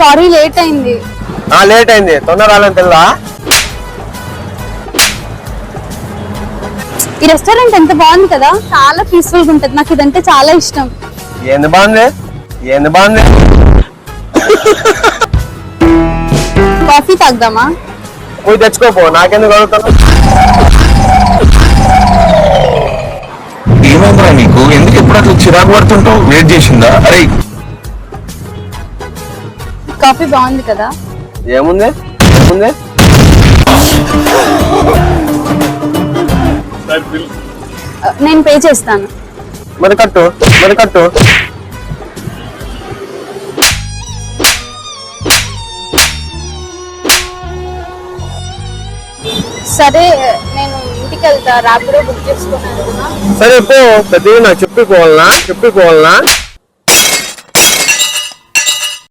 Sorry late అయింది. Late అయింది, తొందర రాలని తెల్లా. ఈ రెస్టారెంట్ ఎంత బాగుంది కదా, చాలా పీస్ఫుల్ గా ఉంటది. నాకు ఇదంటే చాలా ఇష్టం. ఏంది బాగుంది, ఏంది బాగుంది. కాఫీ తాగుదామా? పోయి తెచ్చుకోపో, నాకెందుకు అడుగుతాను. ఏమైందిరా నీకు? ఎందుకు ఎప్పుడు అట్లా చిరాకు పడుతుంటావు? వెయిట్ చేసిందా? అరే కాఫీ బాగుంది కదా. ఏముంది ఏముంది. నేను పే చేస్తాను. మరి కట్టు, మరి కట్టు. సరే నేను ఇంటికి వెళ్తా, ర్యాపిడో బుక్ చేసుకున్నాను. సరే పో, పెద్దగా నాకు చెప్పిపోవాలనా.